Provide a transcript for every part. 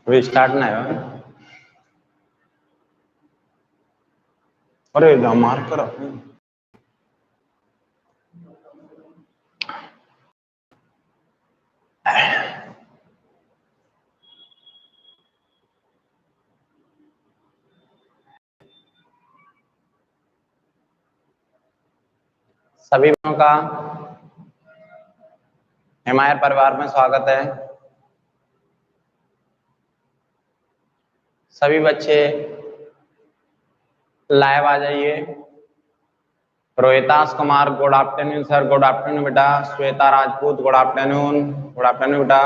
अभी स्टार्ट ना है। अरे मार कर सभी बच्चों का हिमायर परिवार में स्वागत है। सभी बच्चे लाइव आ जाइए। Rohitas Kumar good afternoon sir. Good afternoon बेटा। Shweta Rajput good afternoon. Good afternoon बेटा।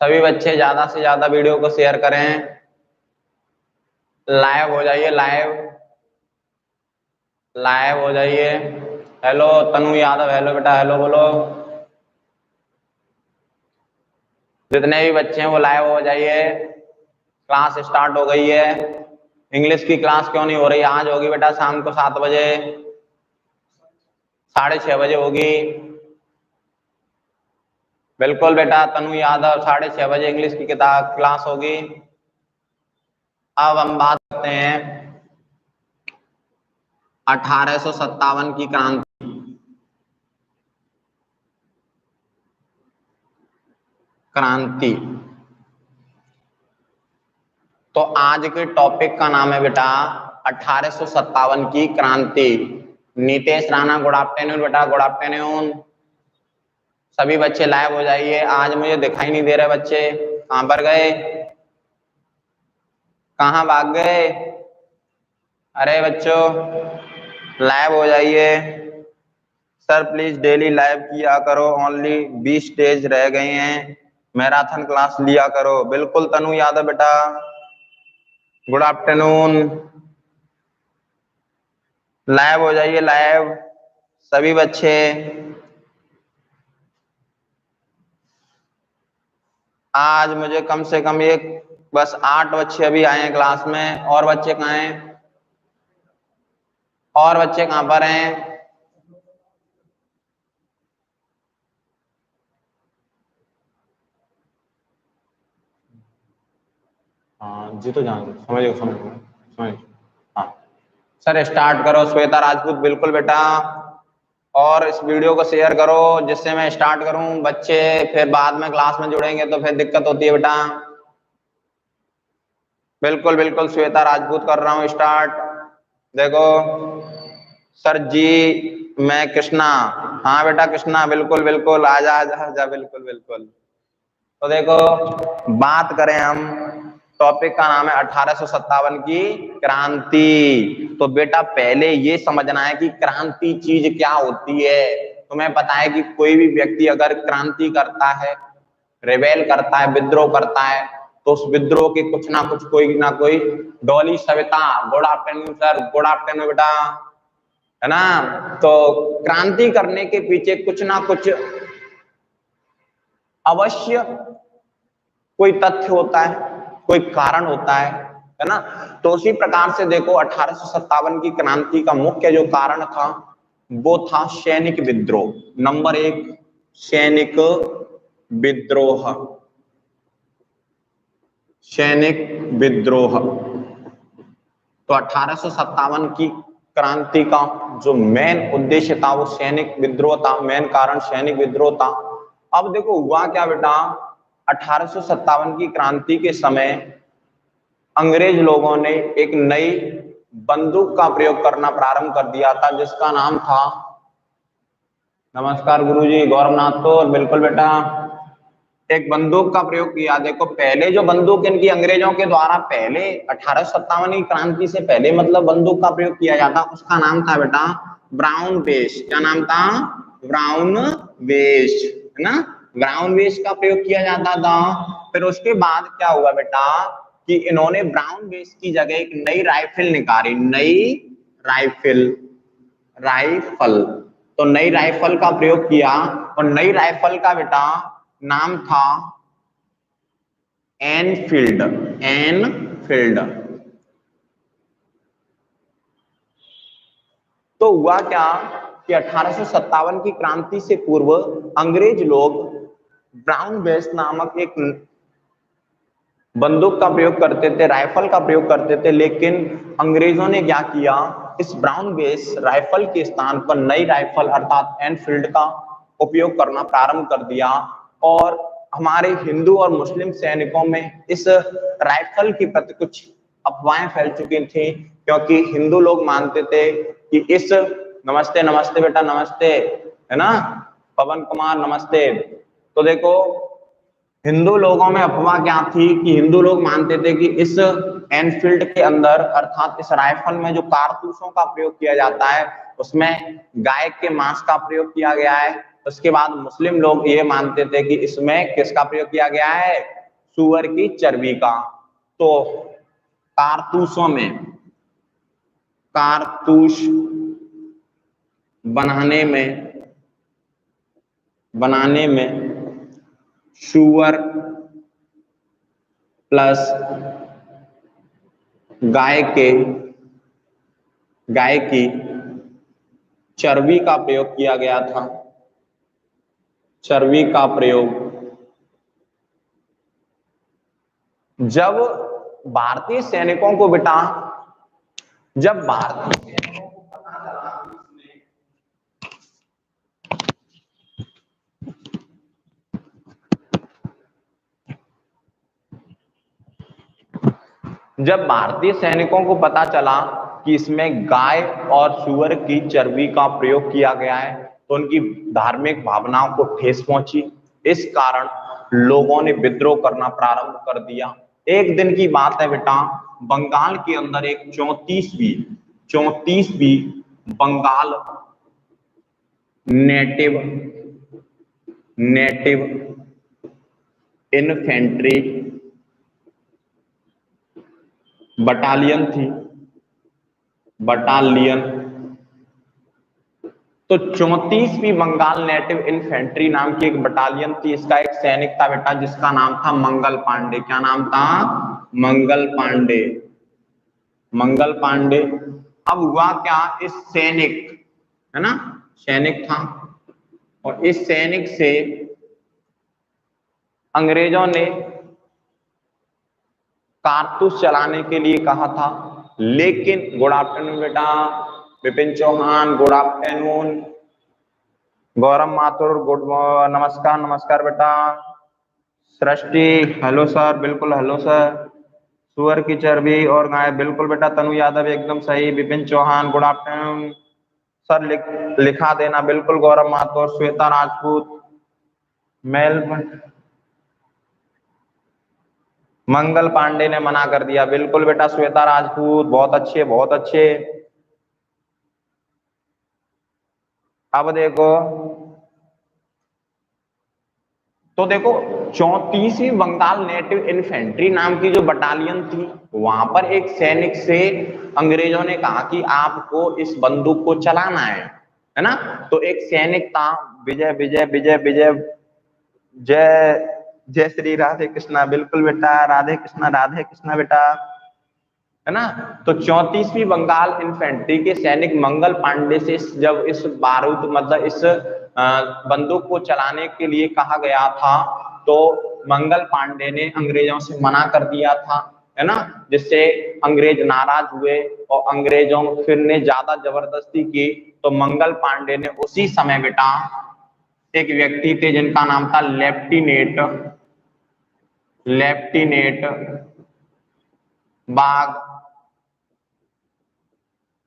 सभी बच्चे ज्यादा से ज्यादा वीडियो को शेयर करें। लाइव हो जाइए। लाइव हो जाइए। हेलो तनु यादव, हेलो बेटा, हेलो बोलो। जितने भी बच्चे हैं वो लाइव हो जाइए। क्लास स्टार्ट हो गई है। इंग्लिश की क्लास क्यों नहीं हो रही? आज होगी बेटा शाम को 7 बजे, 6:30 बजे होगी। बिल्कुल बेटा तनु यादव, 6:30 बजे इंग्लिश की किताब क्लास होगी। अब हम बात करते हैं 1857 की क्रांति। तो आज के टॉपिक का नाम है बेटा 1857 की क्रांति। नीतेश राणा गुड आफ्टरनून बेटा। Good afternoon. सभी बच्चे लाइव हो जाइए। आज मुझे दिखाई नहीं दे रहे बच्चे, कहां पर गए, कहां भाग गए? अरे बच्चों लाइव हो जाइए। सर प्लीज डेली लाइव किया करो, ओनली 20 डेज रह गए हैं, मैराथन क्लास लिया करो। बिल्कुल तनु यादव बेटा, गुड आफ्टरनून। लाइव हो जाइए, लाइव सभी बच्चे। आज मुझे कम से कम एक बस 8 बच्चे अभी आए हैं क्लास में। और बच्चे कहाँ हैं? और बच्चे कहां पर हैं? हाँ जी, तो जान समझ। हाँ सर स्टार्ट करो। श्वेता राजपूत बिल्कुल बेटा। और इस वीडियो को शेयर करो जिससे मैं स्टार्ट करूं। बच्चे फिर बाद में क्लास में जुड़ेंगे तो फिर दिक्कत होती है बेटा। बिल्कुल बिल्कुल श्वेता राजपूत कर रहा हूं स्टार्ट। देखो सर जी, मैं कृष्णा। हाँ बेटा कृष्णा, बिल्कुल बिल्कुल आजा आजा आजा, बिल्कुल बिल्कुल। तो देखो बात करें हम, टॉपिक का नाम है 1857 की क्रांति। तो बेटा पहले ये समझना है कि क्रांति चीज क्या होती है। तुम्हें पता है कि कोई भी व्यक्ति अगर क्रांति करता है, रिबेल करता है, विद्रोह करता है, तो उस विद्रोह के कुछ ना कोई Dolly Savita good afternoon sir. Good afternoon बेटा, है ना। तो क्रांति करने के पीछे कुछ ना कुछ अवश्य कोई तथ्य होता है, कोई कारण होता है ना। तो उसी प्रकार से देखो 1857 की क्रांति का मुख्य जो कारण था वो था सैनिक विद्रोह। नंबर 1 सैनिक विद्रोह। सैनिक विद्रोह। तो 1857 की क्रांति का जो मेन उद्देश्य था वो सैनिक विद्रोह था, मेन कारण सैनिक विद्रोह था। अब देखो हुआ क्या बेटा, 1857 की क्रांति के समय अंग्रेज लोगों ने एक नई बंदूक का प्रयोग करना प्रारंभ कर दिया था जिसका नाम था, नमस्कार गुरुजी गौरवनाथ, तो बिल्कुल बेटा, एक बंदूक का प्रयोग किया। देखो पहले जो बंदूक इनकी अंग्रेजों के द्वारा पहले 1857 की क्रांति से पहले मतलब बंदूक का प्रयोग किया जाता, उसका नाम था बेटा ब्राउन बेस। क्या नाम था? ब्राउन बेस, है ना। ब्राउन बेस का प्रयोग किया जाता था। फिर उसके बाद क्या हुआ बेटा कि इन्होंने ब्राउन बेस की जगह एक नई राइफल निकाली। नई राइफल, राइफल। तो नई राइफल का प्रयोग किया और नई राइफल का बेटा नाम था एनफील्ड। एनफील्ड। तो हुआ क्या कि 1857 की क्रांति से पूर्व अंग्रेज लोग ब्राउन बेस नामक एक बंदूक का प्रयोग करते थे, राइफल का प्रयोग करते थे, लेकिन अंग्रेजों ने क्या किया, इस ब्राउन बेस राइफल के स्थान पर नई राइफल अर्थात एनफील्ड का उपयोग करना प्रारंभ कर दिया। और हमारे हिंदू और मुस्लिम सैनिकों में इस राइफल के प्रति कुछ अफवाहें फैल चुकी थी, क्योंकि हिंदू लोग मानते थे कि इस नमस्ते नमस्ते बेटा नमस्ते, है ना पवन कुमार नमस्ते। तो देखो हिंदू लोगों में अफवाह क्या थी कि हिंदू लोग मानते थे कि इस एनफील्ड के अंदर अर्थात इस राइफल में जो कारतूसों का प्रयोग किया जाता है उसमें गाय के मांस का प्रयोग किया गया है। उसके बाद मुस्लिम लोग ये मानते थे कि इसमें किसका प्रयोग किया गया है, सूअर की चर्बी का। तो कारतूसों में, कारतूस बनाने में सूअर प्लस गाय की चर्बी का प्रयोग किया गया था। चर्बी का प्रयोग जब भारतीय सैनिकों को बेटा, जब भारतीय सैनिकों को पता चला, जब भारतीय सैनिकों को पता चला कि इसमें गाय और सूअर की चर्बी का प्रयोग किया गया है तो उनकी धार्मिक भावनाओं को ठेस पहुंची। इस कारण लोगों ने विद्रोह करना प्रारंभ कर दिया। एक दिन की बात है बेटा, बंगाल के अंदर एक 34वीं बंगाल नेटिव इन्फेंट्री बटालियन थी, तो 34वीं बंगाल नेटिव इन्फेंट्री नाम की एक बटालियन थी। इसका एक सैनिक था बेटा जिसका नाम था मंगल पांडे। क्या नाम था, मंगल पांडे। अब हुआ क्या, इस सैनिक, है ना सैनिक था, और इस सैनिक से अंग्रेजों ने कारतूस चलाने के लिए कहा था। लेकिन गुड आफ्टरनून बेटा विपिन चौहान, गुड आफ्टरनून गौरव माथुर, गुड नमस्कार बेटा सृष्टि, हेलो सर, बिल्कुल हेलो सर। सुअर की चर्बी और गाय, बिल्कुल बेटा तनु यादव एकदम सही। Vipin Chauhan good afternoon sir, लिखा देना बिल्कुल। गौरव माथुर, श्वेता राजपूत, मेल मंगल पांडे ने मना कर दिया, बिल्कुल बेटा श्वेता राजपूत, बहुत अच्छे बहुत अच्छे। अब देखो, तो देखो 34वीं बंगाल नेटिव इन्फेंट्री नाम की जो बटालियन थी, वहां पर एक सैनिक से अंग्रेजों ने कहा कि आपको इस बंदूक को चलाना है ना। तो एक सैनिक था विजय विजय विजय विजय जय जय श्री राधे कृष्णा, बिल्कुल बेटा राधे कृष्णा बेटा, है ना। तो 34वीं बंगाल इन्फेंट्री के सैनिक मंगल पांडे से जब इस बारूद मतलब इस बंदूक को चलाने के लिए कहा गया था तो मंगल पांडे ने अंग्रेजों से मना कर दिया था, है ना, जिससे अंग्रेज नाराज हुए और अंग्रेजों फिर ने ज्यादा जबरदस्ती की। तो मंगल पांडे ने उसी समय बेटा एक व्यक्ति थे जिनका नाम था लेफ्टिनेंट बाग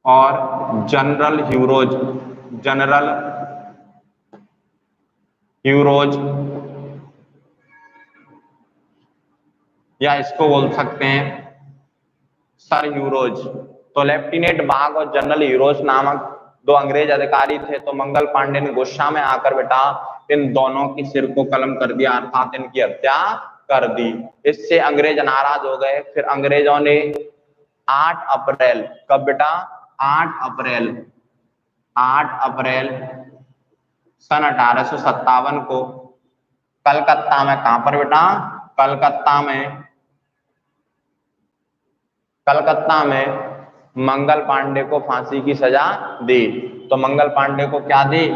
और जनरल ह्यूरोज, या इसको बोल सकते हैं सर ह्यूरोज। तो लेफ्टिनेंट बाग और जनरल ह्यूरोज नामक दो अंग्रेज अधिकारी थे। तो मंगल पांडे ने गुस्सा में आकर बेटा इन दोनों की सिर को कलम कर दिया, अर्थात इनकी हत्या कर दी। इससे अंग्रेज नाराज हो गए। फिर अंग्रेजों ने 8 अप्रैल, कब बेटा 8 अप्रैल सन 1857 को कलकत्ता में, कहां पर बेटा, कलकत्ता में मंगल पांडे को फांसी की सजा दी। तो मंगल पांडे को क्या दी,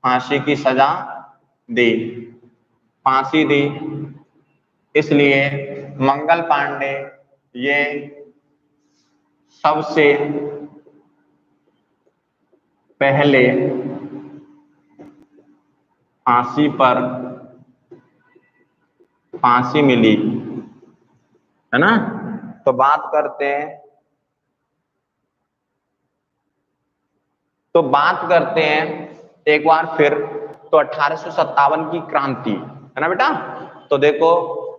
फांसी की सजा दी, फांसी दी। इसलिए मंगल पांडे ये सबसे पहले फांसी पर फांसी मिली, है ना। तो बात करते हैं, एक बार फिर। तो 1857 की क्रांति, है ना बेटा। तो देखो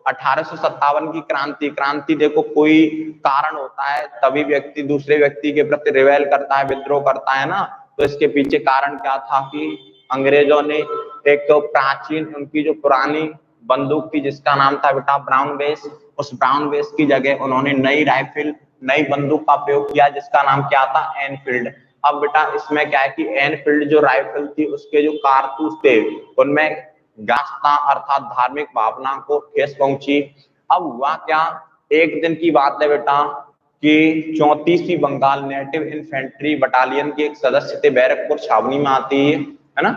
1857 की क्रांति देखो, कोई कारण होता है तभी व्यक्ति दूसरे व्यक्ति के प्रति रिवेल करता है, विद्रोह करता है ना। तो इसके पीछे कारण क्या था कि अंग्रेजों ने एक तो प्राचीन उनकी जो पुरानी बंदूक थी जिसका नाम था बेटा ब्राउन बेस, उस ब्राउन बेस की जगह उन्होंने नई राइफल, नई बंदूक का प्रयोग किया जिसका नाम क्या था, एनफील्ड। अब बेटा इसमें क्या है कि एनफील्ड जो राइफल थी उसके जो कारतूस थे उनमें गास्ता अर्थात धार्मिक भावना को ठेस पहुंची। अब हुआ क्या, एक दिन की बात है बेटा कि 34वीं बंगाल नेटिव इन्फेंट्री बटालियन के एक सदस्य थे, बैरकपुर छावनी में आती है ना।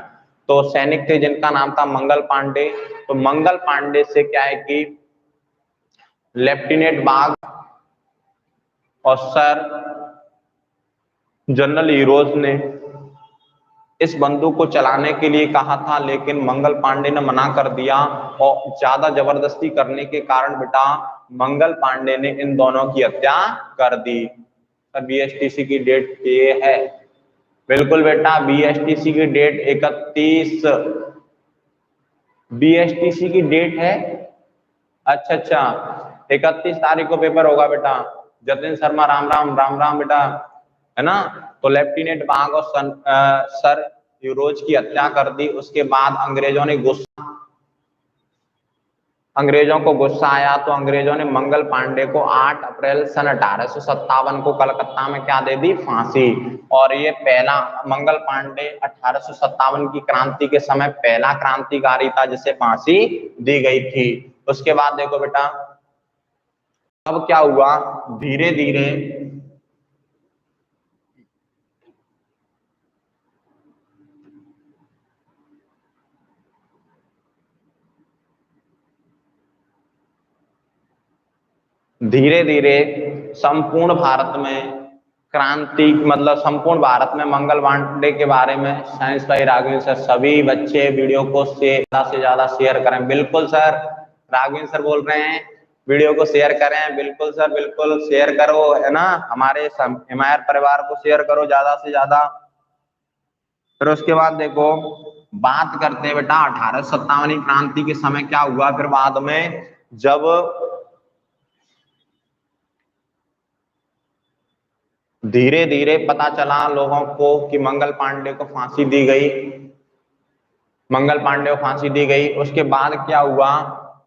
तो सैनिक थे जिनका नाम था मंगल पांडे। तो मंगल पांडे से क्या है कि लेफ्टिनेंट बाग और सर जनरल हीरोज ने इस बंदूक को चलाने के लिए कहा था, लेकिन मंगल पांडे ने मना कर दिया और ज्यादा जबरदस्ती करने के कारण बेटा मंगल पांडे ने इन दोनों की हत्या कर दी। बीएसटीसी की डेट ये है, बिल्कुल बेटा बीएसटीसी की डेट 31, बीएसटीसी की डेट है। अच्छा 31 तारीख को पेपर होगा बेटा। जतिन शर्मा राम राम बेटा, है ना। तो लेफ्टिनेंट बाग और सर यूरोज की हत्या कर दी। उसके बाद अंग्रेजों को गुस्सा आया तो अंग्रेजों ने मंगल पांडे को 8 अप्रैल सन 1857 को कलकत्ता में क्या दे दी, फांसी। और ये पहला मंगल पांडे 1857 की क्रांति के समय पहला क्रांतिकारी था जिसे फांसी दी गई थी। उसके बाद देखो बेटा अब क्या हुआ, धीरे धीरे संपूर्ण भारत में क्रांति, मतलब संपूर्ण भारत में मंगल पांडे के बारे में साइंस भाई राघवेंद्र सर, सभी बच्चे वीडियो को ज्यादा से ज्यादा शेयर करें। बिल्कुल सर, राघवेंद्र सर बोल रहे हैं वीडियो को शेयर करें। बिल्कुल सर, बिल्कुल शेयर करो, है ना। हमारे हिमायत परिवार को शेयर करो ज्यादा से ज्यादा। फिर उसके बाद देखो बात करते हैं बेटा 1857 क्रांति के समय क्या हुआ। फिर बाद में जब धीरे पता चला लोगों को कि मंगल पांडे को फांसी दी गई, उसके बाद क्या हुआ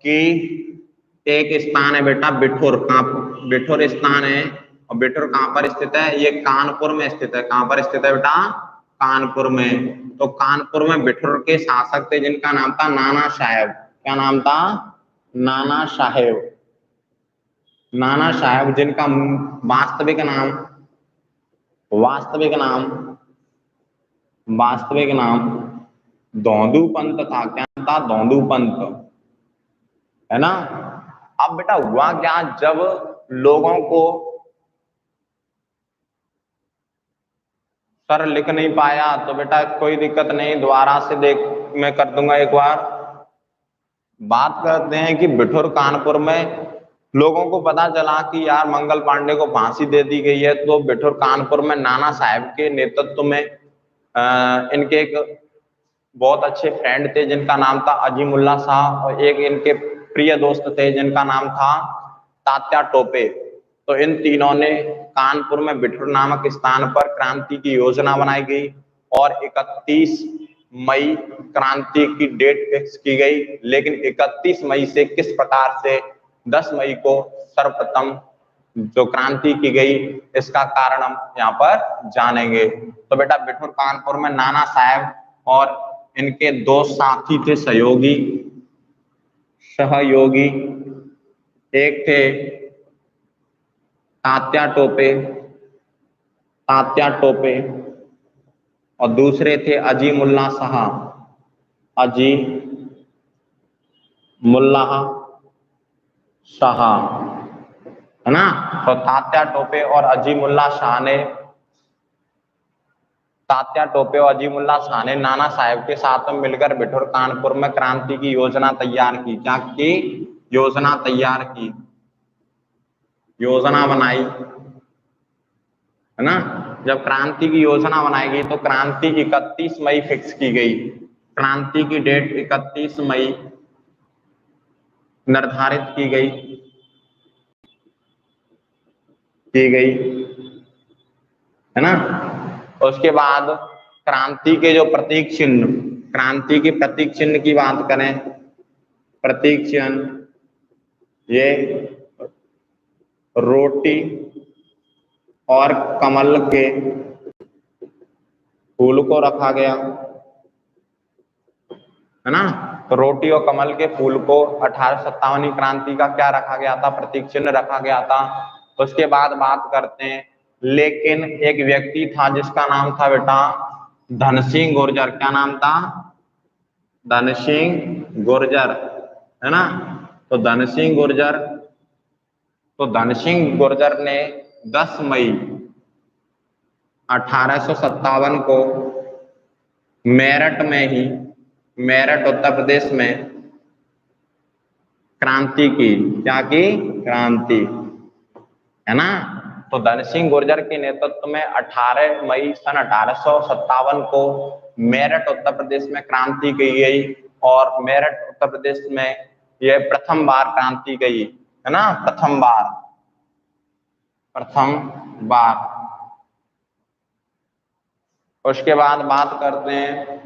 कि एक स्थान है बेटा बिठूर, बिठूर स्थान है। और बिठूर कहां पर स्थित है, ये कानपुर में स्थित है। कहां पर स्थित है बेटा, कानपुर में। तो कानपुर में बिठूर के शासक थे जिनका नाम था नाना साहेब। क्या नाम था, नाना साहेब, जिनका वास्तविक नाम धोंदू पंत था। क्या था, धोंदू पंत, है ना। अब बेटा हुआ क्या, जब लोगों को सर लिख नहीं पाया तो बेटा कोई दिक्कत नहीं, दोबारा से मैं कर दूंगा एक बार। बात करते हैं कि बिठूर कानपुर में लोगों को पता चला कि यार मंगल पांडे को फांसी दे दी गई है। तो बिठूर कानपुर में नाना साहेब के नेतृत्व में इनके एक बहुत अच्छे फ्रेंड थे जिनका नाम था अजीमुल्ला शाह, और एक इनके प्रिय दोस्त थे जिनका नाम था तात्या टोपे। तो इन तीनों ने कानपुर में बिठूर नामक स्थान पर क्रांति की योजना बनाई गई और 31 मई क्रांति की डेट फिक्स की गई। लेकिन 31 मई से किस प्रकार से 10 मई को सर्वप्रथम जो क्रांति की गई इसका कारण हम यहाँ पर जानेंगे। तो बेटा बिठूर कानपुर में नाना साहेब और इनके दो साथी थे सहयोगी, एक थे तात्या टोपे और दूसरे थे अजीमुल्ला शाह, है ना। तो तात्या टोपे और अजीमुल्ला शाह ने, तात्या टोपे और अजीमुल्ला शाह ने नाना साहेब के साथ में मिलकर बिठूर कानपुर में क्रांति की योजना तैयार की। क्या की? योजना तैयार की, योजना बनाई, है ना। जब क्रांति की योजना बनाई गई तो क्रांति 31 मई फिक्स की गई। क्रांति की डेट 31 मई निर्धारित की गई, है ना। उसके बाद क्रांति के जो प्रतीक चिन्ह, क्रांति के प्रतीक चिन्ह की बात करें, प्रतीक चिन्ह ये रोटी और कमल के फूल को रखा गया, है ना। तो रोटी और कमल के फूल को 1857 क्रांति का क्या रखा गया था? प्रतीक चिन्ह रखा गया था। उसके बाद बात करते हैं, लेकिन एक व्यक्ति था जिसका नाम था बेटा धनसिंह गुर्जर। क्या नाम था? धनसिंह गुर्जर, है ना। तो धनसिंह गुर्जर ने 10 मई 1857 को मेरठ में ही, मेरठ उत्तर प्रदेश में क्रांति की। क्या की? क्रांति, है ना। तो धनसिंह गुर्जर के नेतृत्व में 18 मई सन 1857 को मेरठ उत्तर प्रदेश में क्रांति की गई, और मेरठ उत्तर प्रदेश में यह प्रथम बार क्रांति गई, है ना। प्रथम बार। उसके बाद बात करते हैं,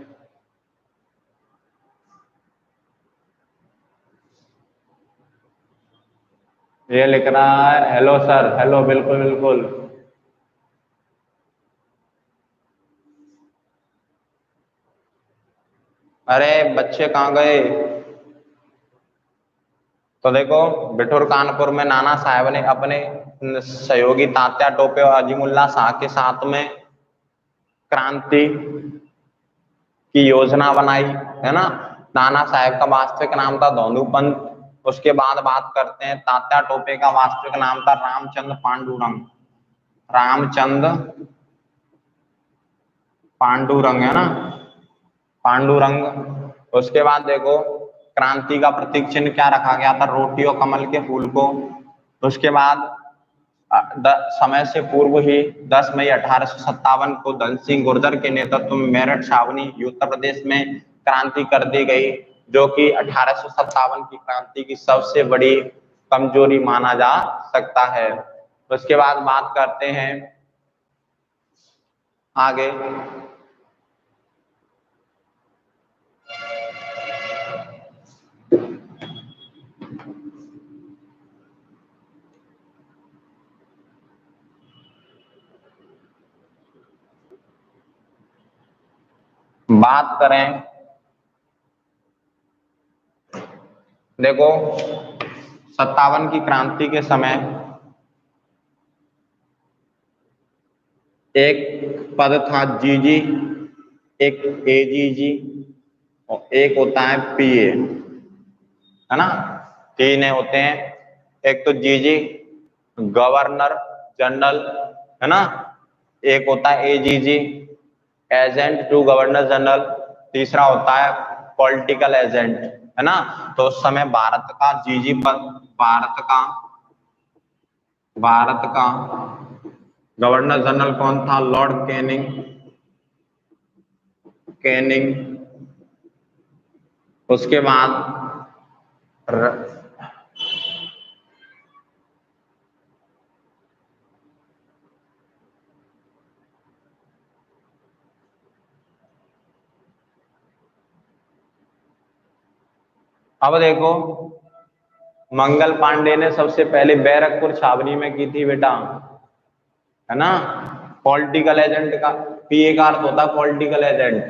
ये लिख रहा है हेलो सर, हेलो, बिल्कुल बिल्कुल। अरे बच्चे कहाँ गए? तो देखो, बिठूर कानपुर में नाना साहब ने अपने सहयोगी तात्या टोपे और अजीमुल्ला शाह के साथ में क्रांति की योजना बनाई, है ना। नाना साहब का वास्तविक नाम था धोंदू पंत। उसके बाद बात करते हैं, तात्या टोपे का वास्तविक नाम था रामचंद्र पांडुरंग, रामचंद्र पांडुरंग, है ना, पांडुरंग। उसके बाद देखो, क्रांति का प्रतीक चिन्ह क्या रखा गया था? रोटी और कमल के फूल को। उसके बाद समय से पूर्व ही 10 मई 1857 को धनसिंह गुर्जर के नेतृत्व में मेरठ छावनी उत्तर प्रदेश में क्रांति कर दी गई, जो कि 1857 की क्रांति की सबसे बड़ी कमजोरी माना जा सकता है। उसके बाद बात करते हैं आगे, बात करें, देखो 57 की क्रांति के समय एक पद था जीजी, एक एजीजी, और एक होता है पीए, है ना। तीन होते हैं, एक तो जीजी गवर्नर जनरल, है ना। एक होता है AGG agent to governor general. तीसरा होता है पॉलिटिकल एजेंट, है ना। तो उस समय भारत का जीजी पद, भारत का गवर्नर जनरल कौन था? Lord Canning. उसके बाद अब देखो, मंगल पांडे ने सबसे पहले बैरकपुर छावनी में की थी बेटा, है ना। पॉलिटिकल एजेंट का पीए का अर्थ होता है पॉलिटिकल एजेंट।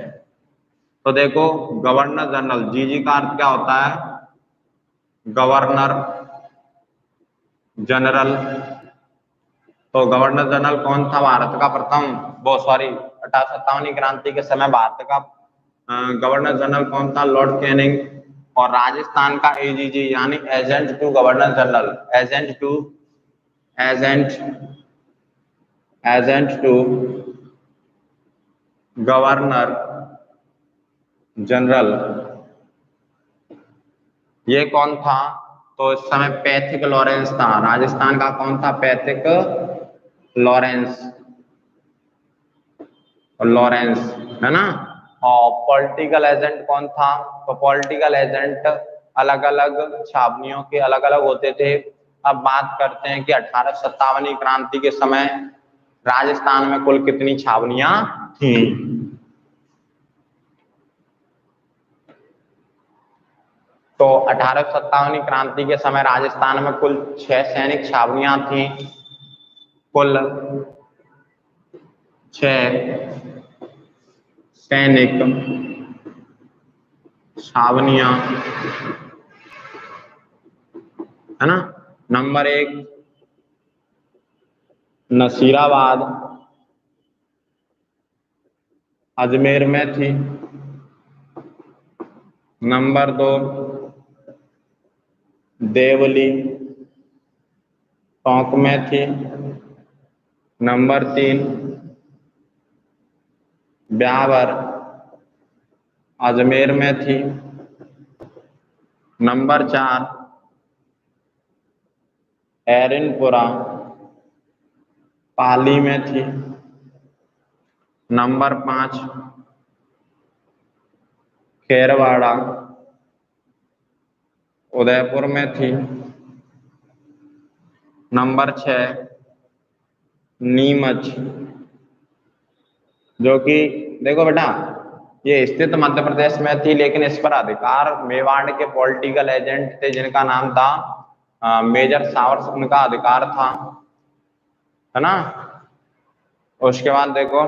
तो देखो, गवर्नर जनरल, जीजी का अर्थ क्या होता है? Governor general. तो गवर्नर जनरल कौन था भारत का प्रथम? वो सॉरी, 1857 क्रांति के समय भारत का गवर्नर जनरल कौन था? Lord Canning. और राजस्थान का एजीजी यानी agent to governor general, agent to governor general, ये कौन था? तो इस समय पैथिक लॉरेंस था। राजस्थान का कौन था? पैथिक लॉरेंस, है ना। और पॉलिटिकल एजेंट कौन था? तो पॉलिटिकल एजेंट अलग अलग छावनियों के अलग अलग होते थे। अब बात करते हैं कि 1857 क्रांति के समय राजस्थान में कुल कितनी छावनियां थी। तो 1857 क्रांति के समय राजस्थान में कुल 6 सैनिक छावनियां थी। कुल 6 सैनिक छावनियां, है ना। नंबर 1 नसीराबाद अजमेर में थी। नंबर 2 देवली टोंक में थी। नंबर 3 ब्यावर अजमेर में थी। नंबर 4 एरनपुरा पाली में थी। नंबर 5 खेरवाड़ा उदयपुर में थी। नंबर 6 नीमच, जो कि देखो बेटा ये स्थित मध्य प्रदेश में थी, लेकिन इस पर अधिकार मेवाड़ के पॉलिटिकल एजेंट थे जिनका नाम था मेजर सावर्स, उनका अधिकार था, है ना। उसके बाद देखो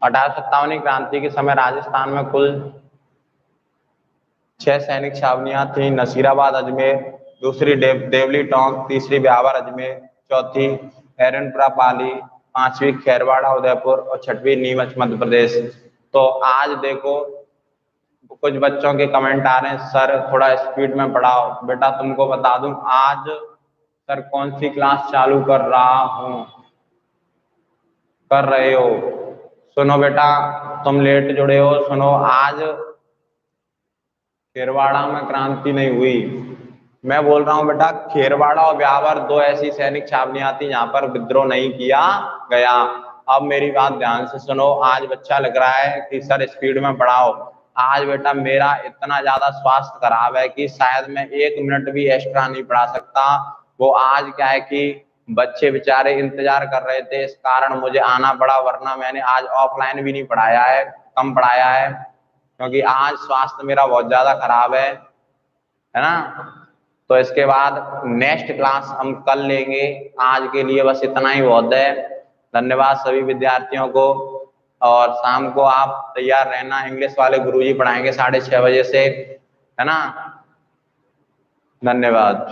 1857 क्रांति के समय राजस्थान में कुल 6 सैनिक छावनियां थी। नसीराबाद अजमेर, दूसरी देवली टोंक, तीसरी ब्यावर अजमेर, चौथी एरनपुरा पाली, 5वीं खेरवाड़ा उदयपुर और 6वीं नीमच मध्य प्रदेश। तो आज देखो कुछ बच्चों के कमेंट आ रहे हैं, सर थोड़ा स्पीड में पढ़ाओ। बेटा तुमको बता दूं आज सर कौन सी क्लास चालू कर रहे हो। सुनो बेटा तुम लेट जुड़े हो, सुनो आज खेरवाड़ा में क्रांति नहीं हुई। मैं बोल रहा हूं बेटा खेरवाड़ा और ब्यावर 2 ऐसी सैनिक छावनियां थी जहां पर विद्रोह नहीं किया गया। अब मेरी बात ध्यान से सुनो। आज बच्चा लग रहा है कि सर स्पीड में पढ़ाओ। आज बेटा मेरा इतना ज्यादा स्वास्थ्य खराब है कि शायद मैं 1 मिनट भी एक्स्ट्रा नहीं पढ़ा सकता। वो आज क्या है कि बच्चे बेचारे इंतजार कर रहे थे, इस कारण मुझे आना पड़ा, वरना मैंने आज ऑफलाइन भी नहीं पढ़ाया है, कम पढ़ाया है, क्योंकि आज स्वास्थ्य मेरा बहुत ज्यादा खराब है ना। तो इसके बाद नेक्स्ट क्लास हम कल लेंगे। आज के लिए बस इतना ही बहुत है। धन्यवाद सभी विद्यार्थियों को। और शाम को आप तैयार रहना, इंग्लिश वाले गुरुजी पढ़ाएंगे 6:30 बजे से, है ना। धन्यवाद।